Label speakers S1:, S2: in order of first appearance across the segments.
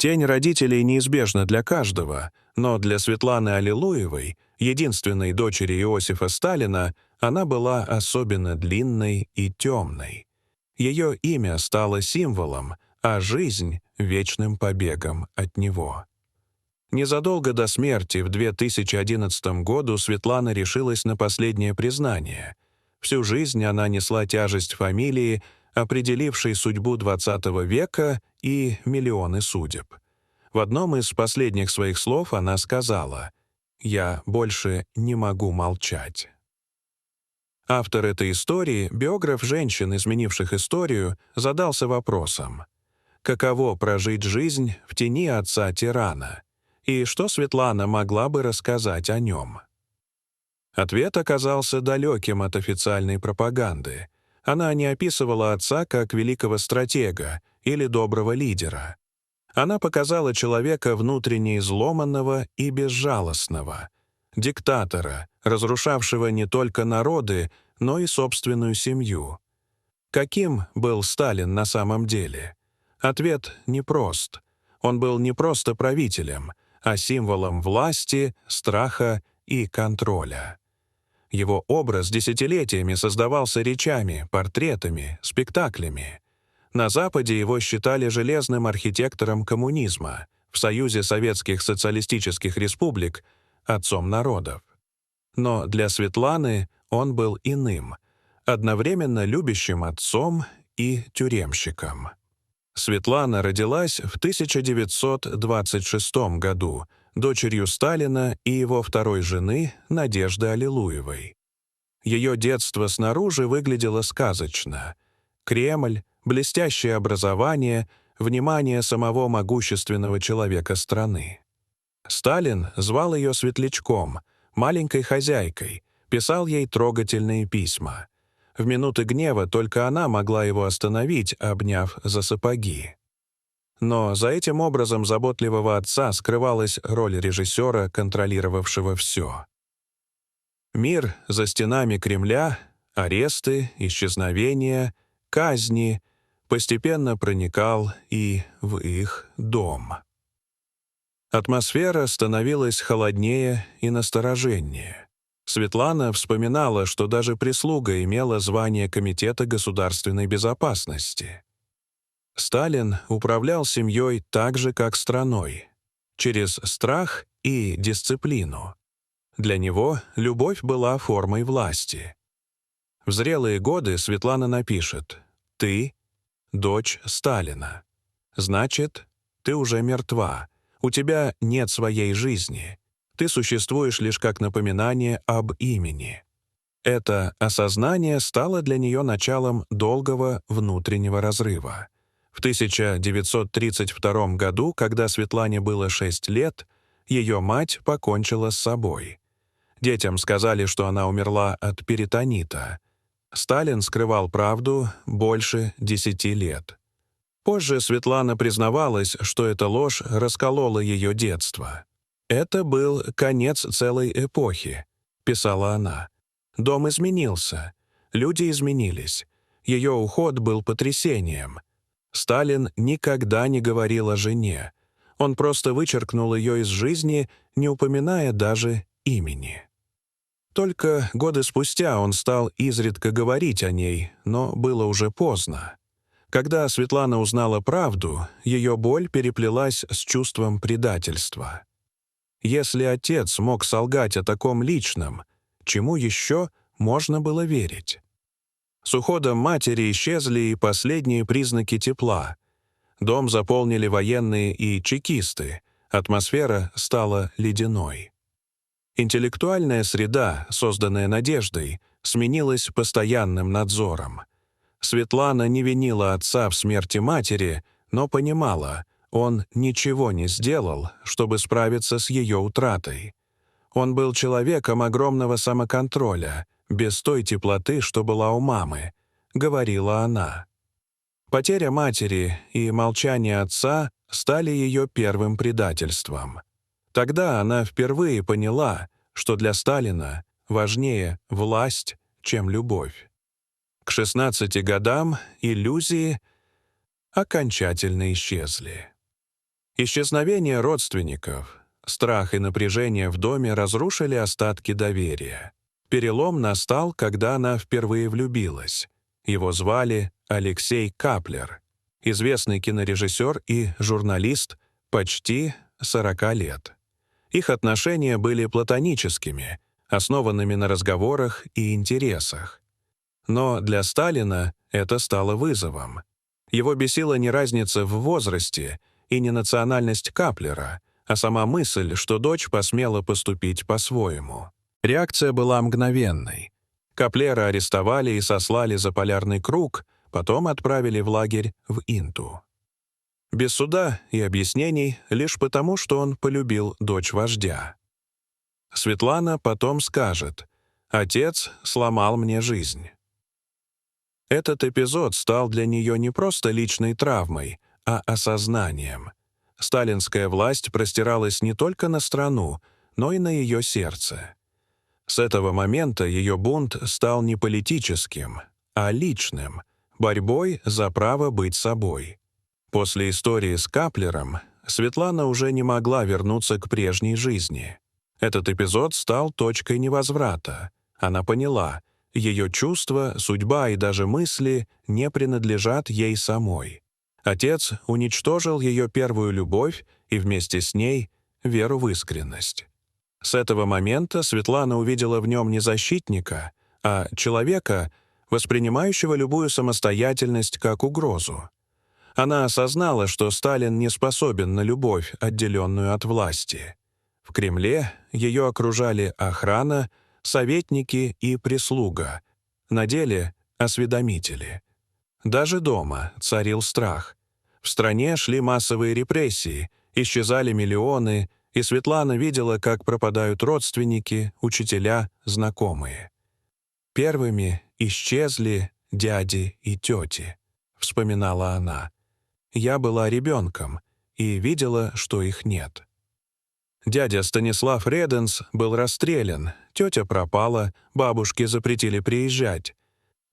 S1: Тень родителей неизбежна для каждого, но для Светланы Аллилуевой, единственной дочери Иосифа Сталина, она была особенно длинной и темной. Ее имя стало символом, а жизнь — вечным побегом от него. Незадолго до смерти в 2011 году Светлана решилась на последнее признание. Всю жизнь она несла тяжесть фамилии, определившей судьбу XX века и миллионы судеб. В одном из последних своих слов она сказала: «Я больше не могу молчать». Автор этой истории, биограф женщин, изменивших историю, задался вопросом: каково прожить жизнь в тени отца-тирана? И что Светлана могла бы рассказать о нем? Ответ оказался далеким от официальной пропаганды. Она не описывала отца как великого стратега или доброго лидера. Она показала человека внутренне изломанного и безжалостного, диктатора, разрушавшего не только народы, но и собственную семью. Каким был Сталин на самом деле? Ответ непрост. Он был не просто правителем, а символом власти, страха и контроля. Его образ десятилетиями создавался речами, портретами, спектаклями. На Западе его считали железным архитектором коммунизма, в Союзе Советских Социалистических Республик — отцом народов. Но для Светланы он был иным, одновременно любящим отцом и тюремщиком. Светлана родилась в 1926 году, дочерью Сталина и его второй жены Надежды Аллилуевой. Ее детство снаружи выглядело сказочно. Кремль, блестящее образование, внимание самого могущественного человека страны. Сталин звал ее светлячком, маленькой хозяйкой, писал ей трогательные письма. В минуты гнева только она могла его остановить, обняв за сапоги. Но за этим образом заботливого отца скрывалась роль режиссера, контролировавшего все. Мир за стенами Кремля, аресты, исчезновения, казни постепенно проникал и в их дом. Атмосфера становилась холоднее и настороженнее. Светлана вспоминала, что даже прислуга имела звание Комитета государственной безопасности. Сталин управлял семьей так же, как страной, через страх и дисциплину. Для него любовь была формой власти. В зрелые годы Светлана напишет: «Ты — дочь Сталина. Значит, ты уже мертва, у тебя нет своей жизни. Ты существуешь лишь как напоминание об имени». Это осознание стало для нее началом долгого внутреннего разрыва. В 1932 году, когда Светлане было 6 лет, ее мать покончила с собой. Детям сказали, что она умерла от перитонита. Сталин скрывал правду больше 10 лет. Позже Светлана признавалась, что эта ложь расколола ее детство. «Это был конец целой эпохи», — писала она. «Дом изменился, люди изменились. Ее уход был потрясением. Сталин никогда не говорил о жене. Он просто вычеркнул ее из жизни, не упоминая даже имени». Только годы спустя он стал изредка говорить о ней, но было уже поздно. Когда Светлана узнала правду, ее боль переплелась с чувством предательства. Если отец мог солгать о таком личном, чему еще можно было верить? С уходом матери исчезли и последние признаки тепла. Дом заполнили военные и чекисты, атмосфера стала ледяной. Интеллектуальная среда, созданная Надеждой, сменилась постоянным надзором. Светлана не винила отца в смерти матери, но понимала, он ничего не сделал, чтобы справиться с ее утратой. Он был человеком огромного самоконтроля, без той теплоты, что была у мамы, говорила она. Потеря матери и молчание отца стали ее первым предательством. Тогда она впервые поняла, что для Сталина важнее власть, чем любовь. К 16 годам иллюзии окончательно исчезли. Исчезновение родственников, страх и напряжение в доме разрушили остатки доверия. Перелом настал, когда она впервые влюбилась. Его звали Алексей Каплер, известный кинорежиссер и журналист почти 40 лет. Их отношения были платоническими, основанными на разговорах и интересах. Но для Сталина это стало вызовом. Его бесила не разница в возрасте и не национальность Каплера, а сама мысль, что дочь посмела поступить по-своему. Реакция была мгновенной. Каплера арестовали и сослали за полярный круг, потом отправили в лагерь в Инту. Без суда и объяснений, лишь потому, что он полюбил дочь вождя. Светлана потом скажет: «Отец сломал мне жизнь». Этот эпизод стал для нее не просто личной травмой, а осознанием. Сталинская власть простиралась не только на страну, но и на ее сердце. С этого момента ее бунт стал не политическим, а личным, борьбой за право быть собой. После истории с Каплером Светлана уже не могла вернуться к прежней жизни. Этот эпизод стал точкой невозврата. Она поняла, ее чувства, судьба и даже мысли не принадлежат ей самой. Отец уничтожил ее первую любовь и вместе с ней веру в искренность. С этого момента Светлана увидела в нем не защитника, а человека, воспринимающего любую самостоятельность как угрозу. Она осознала, что Сталин не способен на любовь, отделенную от власти. В Кремле ее окружали охрана, советники и прислуга, на деле — осведомители. Даже дома царил страх. В стране шли массовые репрессии, исчезали миллионы, и Светлана видела, как пропадают родственники, учителя, знакомые. «Первыми исчезли дяди и тети», — вспоминала она. «Я была ребенком и видела, что их нет». Дядя Станислав Реденс был расстрелян, тетя пропала, бабушке запретили приезжать.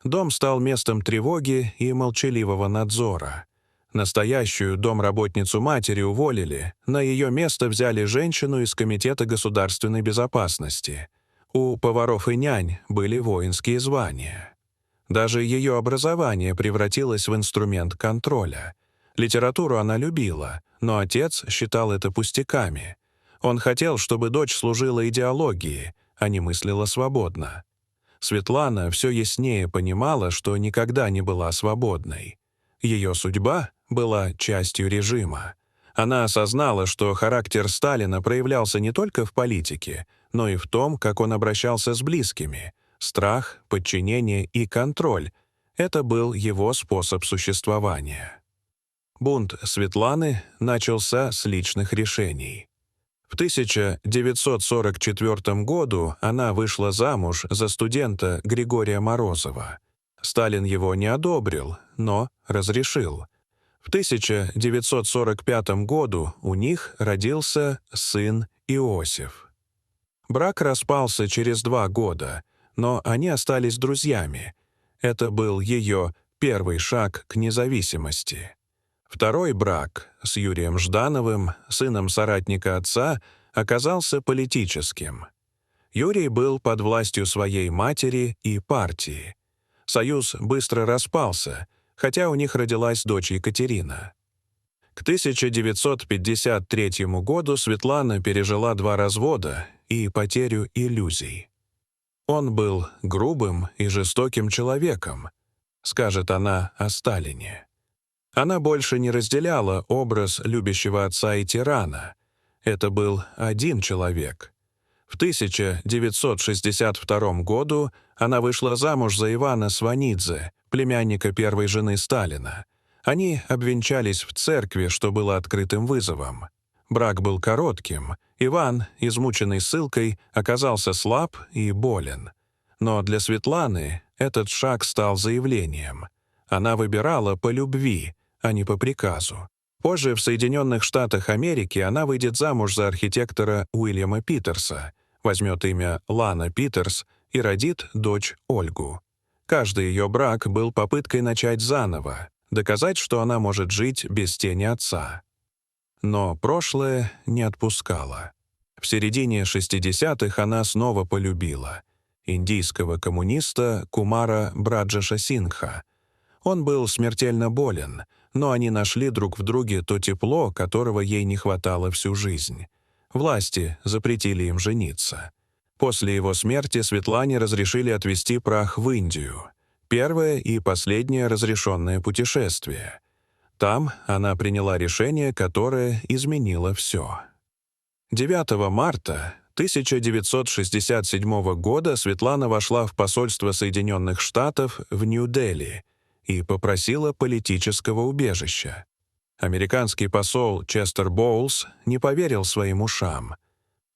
S1: Дом стал местом тревоги и молчаливого надзора. Настоящую домработницу матери уволили, на ее место взяли женщину из Комитета государственной безопасности. У поваров и нянь были воинские звания. Даже ее образование превратилось в инструмент контроля. Литературу она любила, но отец считал это пустяками. Он хотел, чтобы дочь служила идеологии, а не мыслила свободно. Светлана все яснее понимала, что никогда не была свободной. Ее судьба была частью режима. Она осознала, что характер Сталина проявлялся не только в политике, но и в том, как он обращался с близкими. Страх, подчинение и контроль — это был его способ существования. Бунт Светланы начался с личных решений. В 1944 году она вышла замуж за студента Григория Морозова. Сталин его не одобрил, но разрешил. В 1945 году у них родился сын Иосиф. Брак распался через 2 года, но они остались друзьями. Это был ее первый шаг к независимости. Второй брак с Юрием Ждановым, сыном соратника отца, оказался политическим. Юрий был под властью своей матери и партии. Союз быстро распался, хотя у них родилась дочь Екатерина. К 1953 году Светлана пережила 2 развода и потерю иллюзий. «Он был грубым и жестоким человеком», — скажет она о Сталине. Она больше не разделяла образ любящего отца и тирана. Это был один человек. В 1962 году она вышла замуж за Ивана Сванидзе, племянника первой жены Сталина. Они обвенчались в церкви, что было открытым вызовом. Брак был коротким. Иван, измученный ссылкой, оказался слаб и болен. Но для Светланы этот шаг стал заявлением. Она выбирала по любви, а не по приказу. Позже в Соединенных Штатах Америки она выйдет замуж за архитектора Уильяма Питерса, возьмет имя Лана Питерс и родит дочь Ольгу. Каждый ее брак был попыткой начать заново, доказать, что она может жить без тени отца. Но прошлое не отпускало. В середине 60-х она снова полюбила индийского коммуниста Кумара Браджаша Сингха. Он был смертельно болен, но они нашли друг в друге то тепло, которого ей не хватало всю жизнь. Власти запретили им жениться. После его смерти Светлане разрешили отвезти прах в Индию. Первое и последнее разрешенное путешествие. Там она приняла решение, которое изменило все. 9 марта 1967 года Светлана вошла в посольство Соединенных Штатов в Нью-Дели и попросила политического убежища. Американский посол Честер Боулс не поверил своим ушам.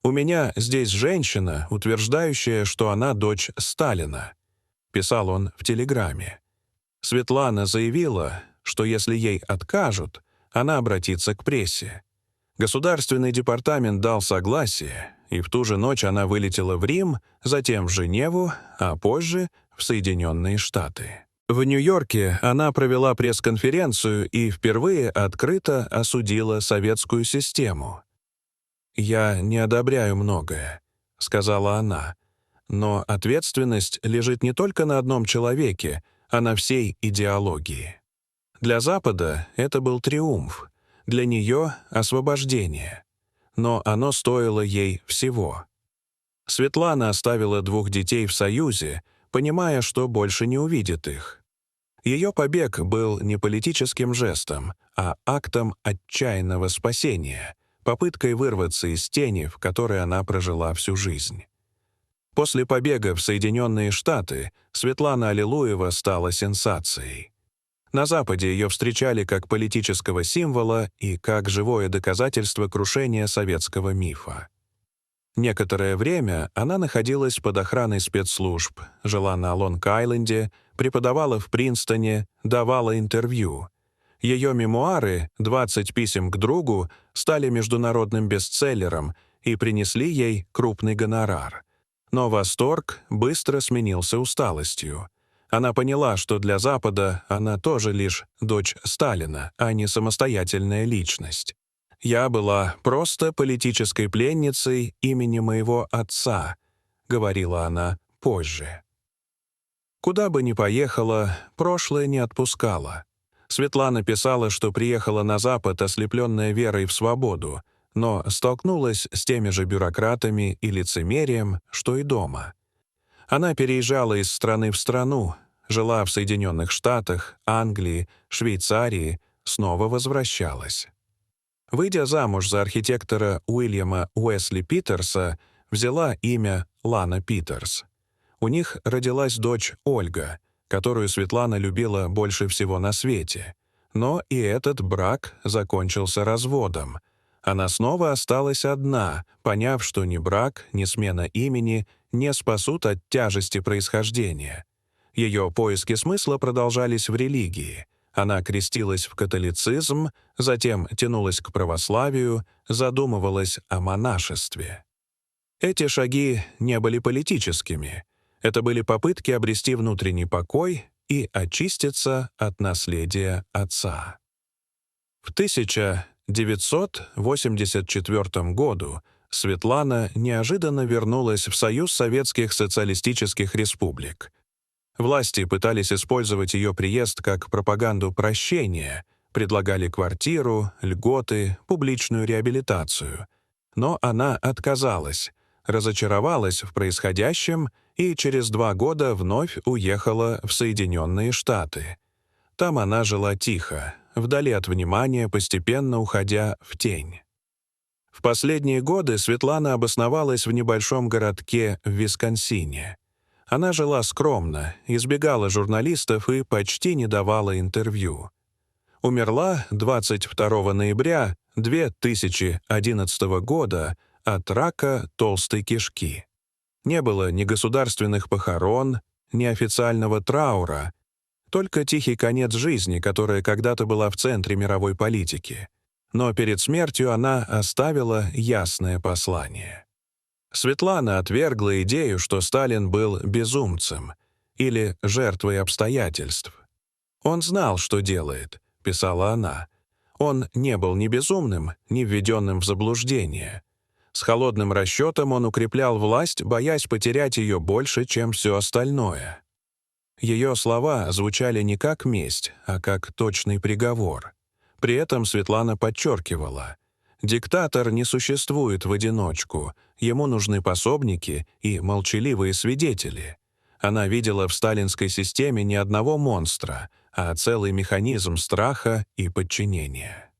S1: «У меня здесь женщина, утверждающая, что она дочь Сталина», — писал он в телеграмме. Светлана заявила, что если ей откажут, она обратится к прессе. Государственный департамент дал согласие, и в ту же ночь она вылетела в Рим, затем в Женеву, а позже в Соединенные Штаты. В Нью-Йорке она провела пресс-конференцию и впервые открыто осудила советскую систему. «Я не одобряю многое», — сказала она, «но ответственность лежит не только на одном человеке, а на всей идеологии». Для Запада это был триумф, для нее — освобождение. Но оно стоило ей всего. Светлана оставила 2 детей в Союзе, понимая, что больше не увидит их. Ее побег был не политическим жестом, а актом отчаянного спасения, попыткой вырваться из тени, в которой она прожила всю жизнь. После побега в Соединенные Штаты Светлана Аллилуева стала сенсацией. На Западе ее встречали как политического символа и как живое доказательство крушения советского мифа. Некоторое время она находилась под охраной спецслужб, жила на Лонг-Айленде, преподавала в Принстоне, давала интервью. Ее мемуары «20 писем к другу» стали международным бестселлером и принесли ей крупный гонорар. Но восторг быстро сменился усталостью. Она поняла, что для Запада она тоже лишь дочь Сталина, а не самостоятельная личность. «Я была просто политической пленницей имени моего отца», — говорила она позже. Куда бы ни поехала, прошлое не отпускало. Светлана писала, что приехала на Запад, ослепленная верой в свободу, но столкнулась с теми же бюрократами и лицемерием, что и дома. Она переезжала из страны в страну, жила в Соединенных Штатах, Англии, Швейцарии, снова возвращалась. Выйдя замуж за архитектора Уильяма Уэсли Питерса, взяла имя Лана Питерс. У них родилась дочь Ольга, которую Светлана любила больше всего на свете. Но и этот брак закончился разводом. Она снова осталась одна, поняв, что ни брак, ни смена имени не спасут от тяжести происхождения. Ее поиски смысла продолжались в религии. Она крестилась в католицизм, затем тянулась к православию, задумывалась о монашестве. Эти шаги не были политическими. Это были попытки обрести внутренний покой и очиститься от наследия отца. В 1984 году Светлана неожиданно вернулась в Союз Советских Социалистических Республик. Власти пытались использовать ее приезд как пропаганду прощения, предлагали квартиру, льготы, публичную реабилитацию. Но она отказалась, разочаровалась в происходящем и через 2 года вновь уехала в Соединенные Штаты. Там она жила тихо, вдали от внимания, постепенно уходя в тень. В последние годы Светлана обосновалась в небольшом городке в Висконсине. Она жила скромно, избегала журналистов и почти не давала интервью. Умерла 22 ноября 2011 года от рака толстой кишки. Не было ни государственных похорон, ни официального траура, только тихий конец жизни, которая когда-то была в центре мировой политики. Но перед смертью она оставила ясное послание. Светлана отвергла идею, что Сталин был безумцем или жертвой обстоятельств. «Он знал, что делает», — писала она. Он не был ни безумным, ни введенным в заблуждение. С холодным расчетом он укреплял власть, боясь потерять ее больше, чем все остальное. Ее слова звучали не как месть, а как точный приговор. При этом Светлана подчеркивала: диктатор не существует в одиночку, ему нужны пособники и молчаливые свидетели. Она видела в сталинской системе не одного монстра, а целый механизм страха и подчинения.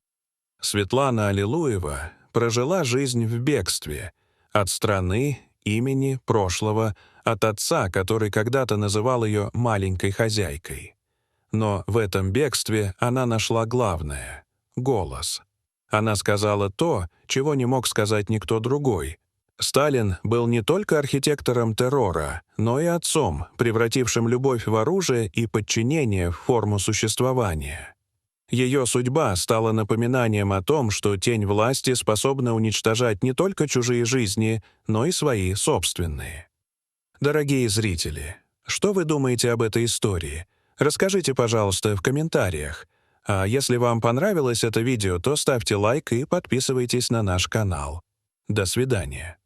S1: Светлана Аллилуева прожила жизнь в бегстве от страны, имени, прошлого, от отца, который когда-то называл ее «маленькой хозяйкой». Но в этом бегстве она нашла главное — голос. Она сказала то, чего не мог сказать никто другой. Сталин был не только архитектором террора, но и отцом, превратившим любовь в оружие и подчинение в форму существования. Ее судьба стала напоминанием о том, что тень власти способна уничтожать не только чужие жизни, но и свои собственные. Дорогие зрители, что вы думаете об этой истории? Расскажите, пожалуйста, в комментариях. А если вам понравилось это видео, то ставьте лайк и подписывайтесь на наш канал. До свидания.